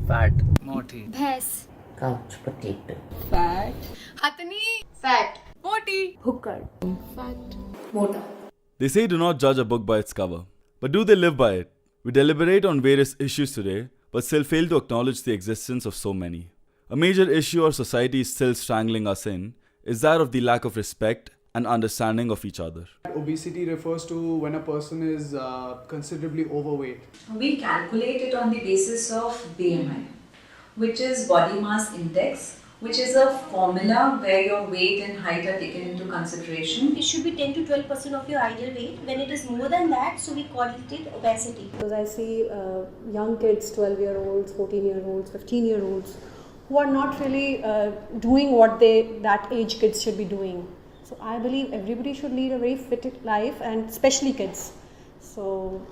Fat. Moti. Bhais. Couch potato. Fat. Hatani. Fat. Moti. Hooker. Fat. Mota. They say do not judge a book by its cover. But do they live by it? We deliberate on various issues today, but still fail to acknowledge the existence of so many. A major issue our society is still strangling us in is that of the lack of respect and understanding of each other. Obesity refers to when a person is considerably overweight. We calculate it on the basis of BMI, which is body mass index, which is a formula where your weight and height are taken into consideration. It should be 10 to 12% of your ideal weight. When it is more than that, so we call it obesity. Because I see young kids, 12-year-olds, 14-year-olds, 15-year-olds, who are not really doing what that age kids should be doing. So I believe everybody should lead a very fit life, and especially kids. So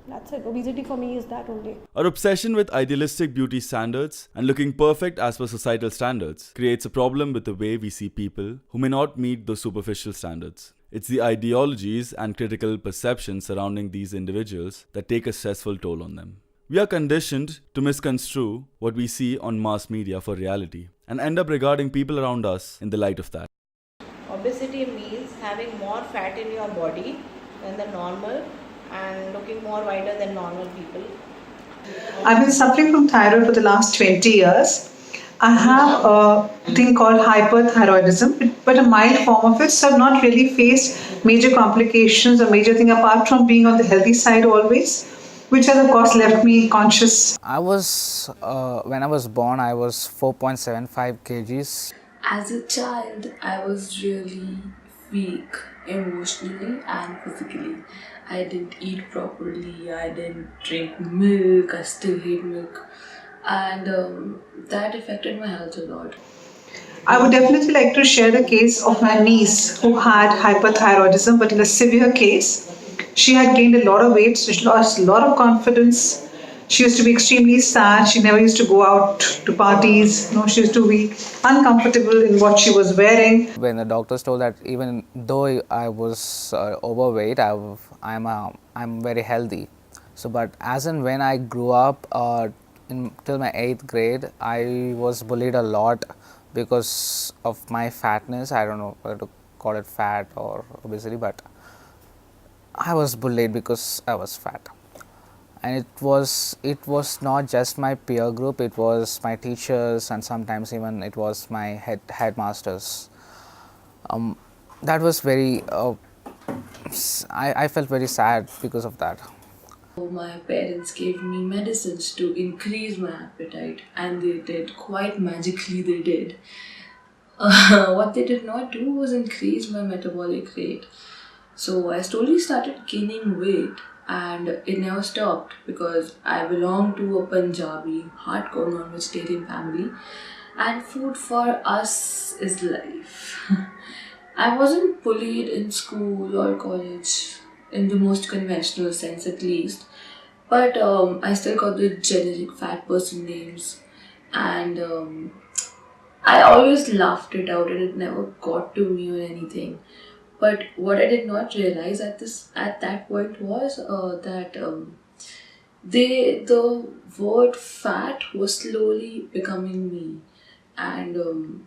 that's it. Obesity for me is that only. Our obsession with idealistic beauty standards and looking perfect as per societal standards creates a problem with the way we see people who may not meet those superficial standards. It's the ideologies and critical perceptions surrounding these individuals that take a stressful toll on them. We are conditioned to misconstrue what we see on mass media for reality and end up regarding people around us in the light of that. Obesity means having more fat in your body than the normal and looking more wider than normal people. I've been suffering from thyroid for the last 20 years. I have a thing called hyperthyroidism, but a mild form of it, so I've not really faced major complications or major thing apart from being on the healthy side always, which has of course left me conscious. When I was born, I was 4.75 kgs. As a child, I was really weak emotionally and physically. I didn't eat properly, I didn't drink milk, I still hate milk, and that affected my health a lot. I would definitely like to share the case of my niece who had hyperthyroidism, but in a severe case. She had gained a lot of weight, so she lost a lot of confidence. She used to be extremely sad. She never used to go out to parties. She used to be uncomfortable in what she was wearing. When the doctors told that even though I was overweight, I'm very healthy. So, but as and when I grew up till my 8th grade, I was bullied a lot because of my fatness. I don't know whether to call it fat or obesity, but I was bullied because I was fat. And it was not just my peer group, it was my teachers, and sometimes even it was my headmasters. That was very, I felt very sad because of that. My parents gave me medicines to increase my appetite, and they did, quite magically they did. What they did not do was increase my metabolic rate. So I slowly started gaining weight, and it never stopped because I belong to a Punjabi, hardcore non-vegetarian family, and food for us is life. I wasn't bullied in school or college in the most conventional sense at least, but I still got the generic fat person names, and I always laughed it out and it never got to me or anything. But what I did not realize at that point was that the word fat was slowly becoming me, and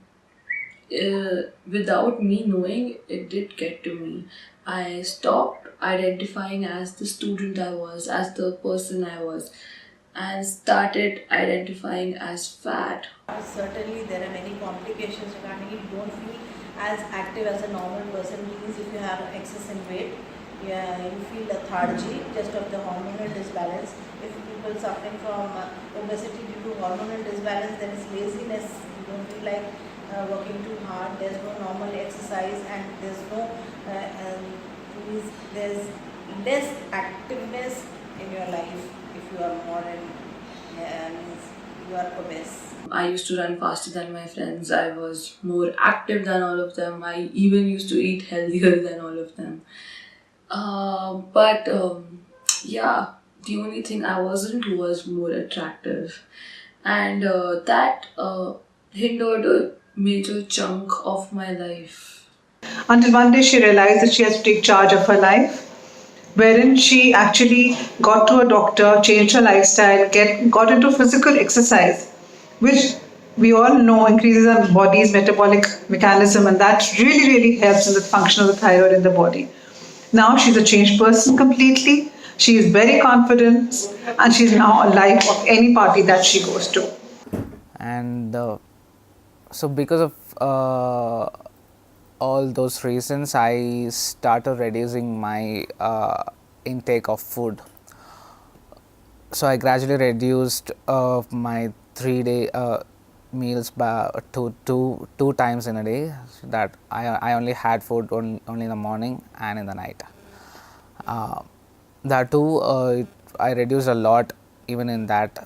without me knowing, it did get to me. I stopped identifying as the student I was, as the person I was, and started identifying as fat. Certainly there are many complications regarding it. You don't feel as active as a normal person, means if you have excess in weight, you feel lethargy just of the hormonal disbalance. If people suffering from obesity due to hormonal disbalance, there is laziness. You don't feel like working too hard. There's no normal exercise, and there's less activeness in your life if you are more means you are obese. I used to run faster than my friends. I was more active than all of them. I even used to eat healthier than all of them. But the only thing I wasn't was more attractive. And that hindered a major chunk of my life. Until one day she realized that she has to take charge of her life. wherein she actually got to a doctor, changed her lifestyle, got into physical exercise, which we all know increases our body's metabolic mechanism, and that really, really helps in the function of the thyroid in the body. Now she's a changed person completely. She is very confident, and she's now a life of any party that she goes to. And so because of all those reasons, I started reducing my intake of food. So I gradually reduced my 3 day meals by two times in a day. So that I only had food only in the morning and in the night. That too, I reduced a lot even in that.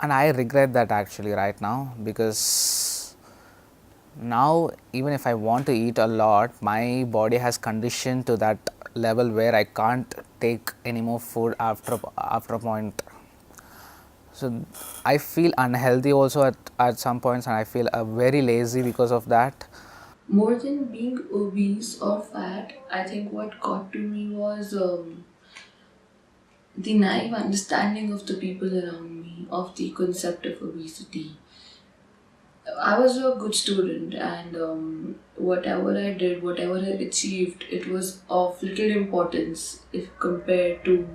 And I regret that actually right now, because now even if I want to eat a lot, my body has conditioned to that level where I can't take any more food after a point. So I feel unhealthy also at some points, and I feel very lazy because of that. More than being obese or fat, I think what got to me was the naive understanding of the people around me of the concept of obesity. I was a good student, and whatever I did, whatever I achieved, it was of little importance if compared to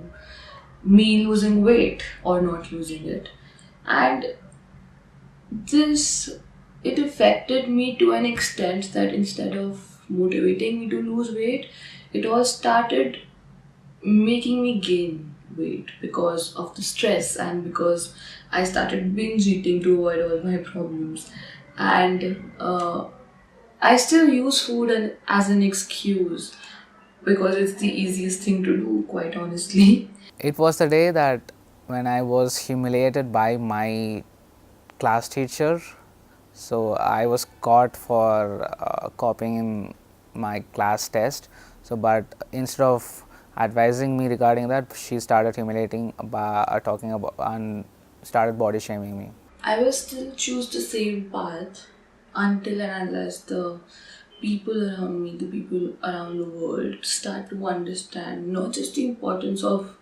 me losing weight or not losing it. And this, it affected me to an extent that instead of motivating me to lose weight, it all started making me gain weight because of the stress and because I started binge eating to avoid all my problems. And I still use food as an excuse because it's the easiest thing to do, quite honestly. It was the day that when I was humiliated by my class teacher. So I was caught for copying in my class test. So, but instead of advising me regarding that, she started humiliating by talking about and started body shaming me. I will still choose the same path until and unless the people around me, the people around the world start to understand not just the importance of,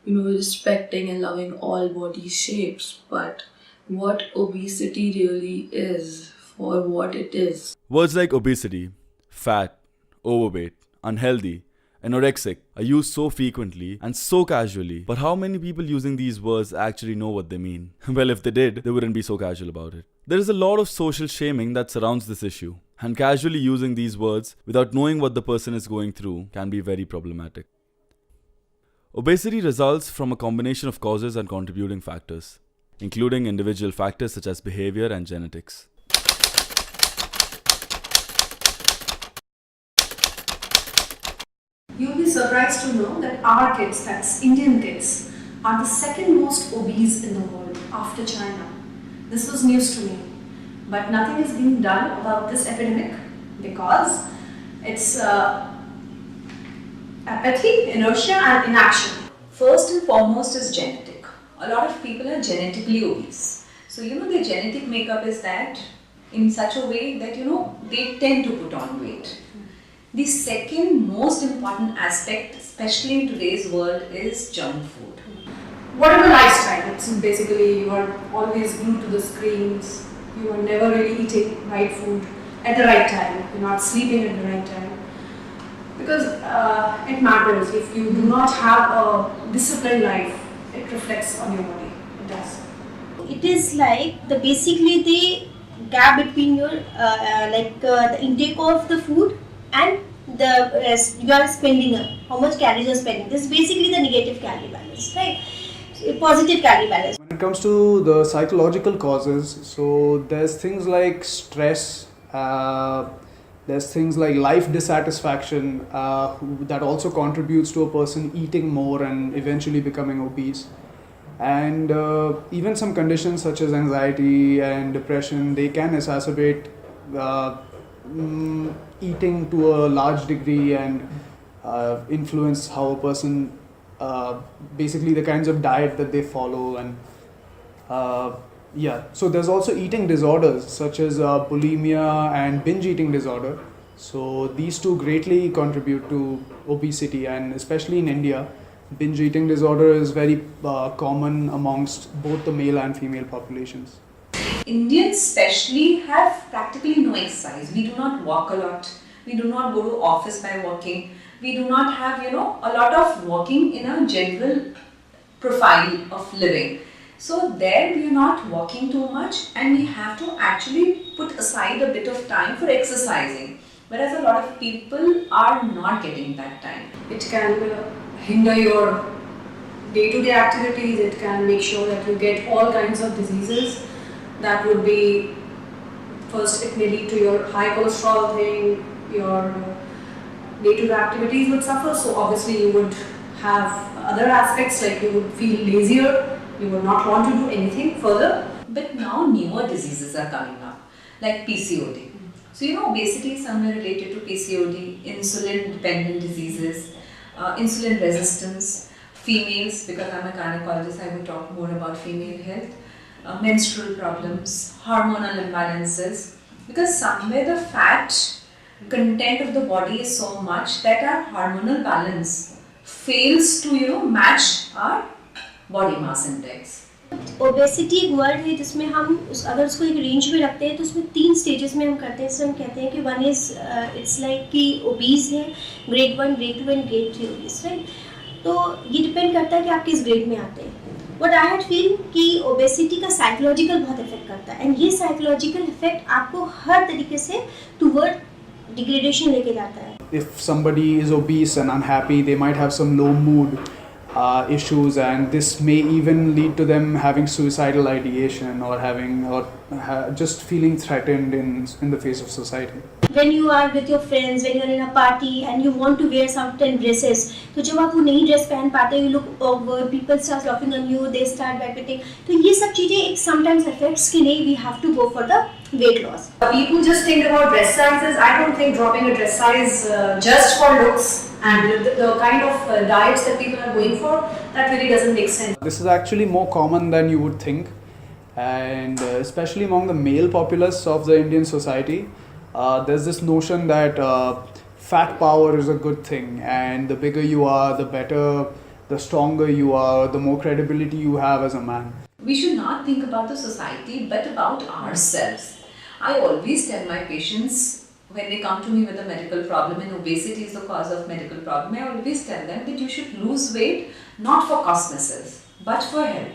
respecting and loving all body shapes, but what obesity really is for what it is. Words like obesity, fat, overweight, unhealthy, anorexic are used so frequently and so casually. But how many people using these words actually know what they mean? Well, if they did, they wouldn't be so casual about it. There is a lot of social shaming that surrounds this issue, and casually using these words without knowing what the person is going through can be very problematic. Obesity results from a combination of causes and contributing factors, including individual factors such as behavior and genetics. You'll be surprised to know that our kids, that's Indian kids, are the second most obese in the world after China. This was news to me. But nothing is being done about this epidemic because it's apathy, inertia, and inaction. First and foremost is genetic. A lot of people are genetically obese. So, their genetic makeup is that in such a way that, they tend to put on weight. The second most important aspect, especially in today's world, is junk food. Whatever lifestyle, it's basically you are always glued to the screens, you are never really eating right food at the right time, you're not sleeping at the right time. Because it matters. If you do not have a disciplined life, it reflects on your body. It does. It is like basically the gap between your the intake of the food and the rest you are spending, how much calories you are spending. This is basically the negative calorie balance, right? Positive calorie balance. When it comes to the psychological causes, so there's things like stress, there's things like life dissatisfaction that also contributes to a person eating more and eventually becoming obese. And even some conditions such as anxiety and depression, they can exacerbate eating to a large degree and influence how a person, basically the kinds of diet that they follow. And so there's also eating disorders such as bulimia and binge eating disorder, So these two greatly contribute to obesity, and especially in India, binge eating disorder is very common amongst both the male and female populations. Indians especially have practically no exercise. We do not walk a lot. We do not go to office by walking. We do not have, a lot of walking in a general profile of living. So there we are not walking too much, and we have to actually put aside a bit of time for exercising. Whereas a lot of people are not getting that time. It can hinder your day-to-day activities. It can make sure that you get all kinds of diseases. That would be, first it may lead to your high cholesterol thing, your day-to-day activities would suffer. So obviously you would have other aspects, like you would feel lazier, you would not want to do anything further. But now newer diseases are coming up, like PCOD. So obesity is somewhere related to PCOD, insulin-dependent diseases, insulin resistance, females, because I'm a gynecologist, I will talk more about female health, menstrual problems, hormonal imbalances, because somewhere the fat content of the body is so much that our hormonal balance fails to match our body mass index. Obesity एक word है जिसमें हम अगर उसको एक range में रखते हैं तो उसमें 3 स्टेजेस में हम करते हैं. इससे हम कहते हैं कि वन इज़ इट्स लाइक कि ओबीज है, grade 1, grade 2 and grade 3 obese, right. तो ये डिपेंड करता है कि आप किस ग्रेड में आते हैं. बट आई हैड फील कि ओबेसिटी का साइकोलॉजिकल बहुत इफेक्ट करता है, एंड ये साइकोलॉजिकल इफेक्ट आपको हर तरीके से टूवर्ड डिग्रेडेशन लेके जाता है. If somebody is obese and unhappy, they might have some low mood issues, and this may even lead to them having suicidal ideation or just feeling threatened in the face of society. When you are with your friends, when you are in a party and you want to wear certain dresses, तो जब आप वो नई dress पहन पाते हो, you look awkward, people start laughing on you, they start backbiting. तो ये सब चीजें एक sometimes affects के लिए we have to go for the weight loss. People just think about dress sizes. I don't think dropping a dress size just for looks and the kind of diets that people are going for, that really doesn't make sense. This is actually more common than you would think, and especially among the male populace of the Indian society, there's this notion that fat power is a good thing, and the bigger you are, the better, the stronger you are, the more credibility you have as a man. We should not think about the society but about ourselves. I always tell my patients when they come to me with a medical problem, and obesity is the cause of medical problem, I always tell them that you should lose weight not for cosmesis but for health.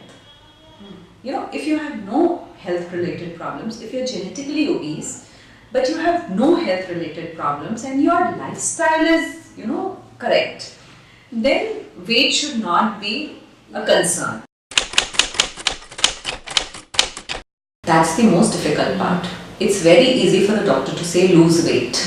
If you have no health related problems, if you're genetically obese but you have no health related problems and your lifestyle is correct, then weight should not be a concern. That's the most difficult part. It's very easy for the doctor to say lose weight.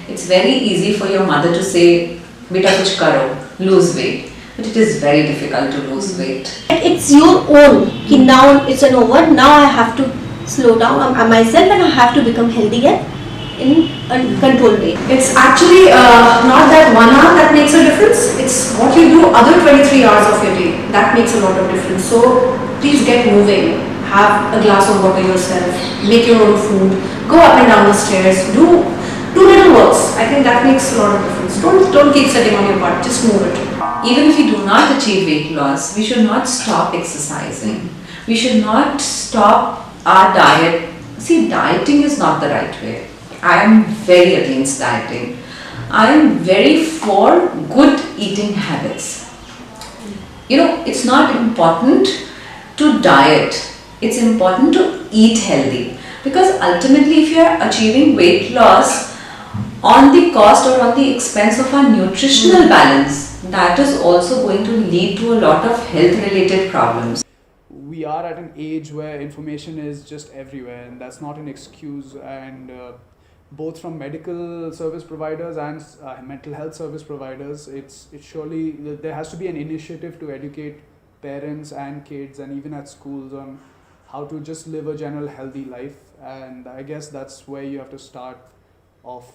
It's very easy for your mother to say beta kuch karo, lose weight. But it is very difficult to lose weight. It's your own. कि now it's an over. Now I have to slow down myself and I have to become healthy in a controlled way. It's actually not that 1 hour that makes a difference. It's what you do other 23 hours of your day that makes a lot of difference. So please get moving. Have a glass of water yourself. Make your own food. Go up and down the stairs. Do little works. I think that makes a lot of difference. Don't keep sitting on your butt. Just move it. Even if we do not achieve weight loss, we should not stop exercising. We should not stop our diet. See, dieting is not the right way. I am very against dieting. I am very for good eating habits. It's not important to diet. It's important to eat healthy, because ultimately if you are achieving weight loss on the cost or on the expense of our nutritional balance, that is also going to lead to a lot of health related problems. We are at an age where information is just everywhere, and that's not an excuse. And both from medical service providers and mental health service providers, it's surely there has to be an initiative to educate parents and kids and even at schools on how to just live a general healthy life. And I guess that's where you have to start off.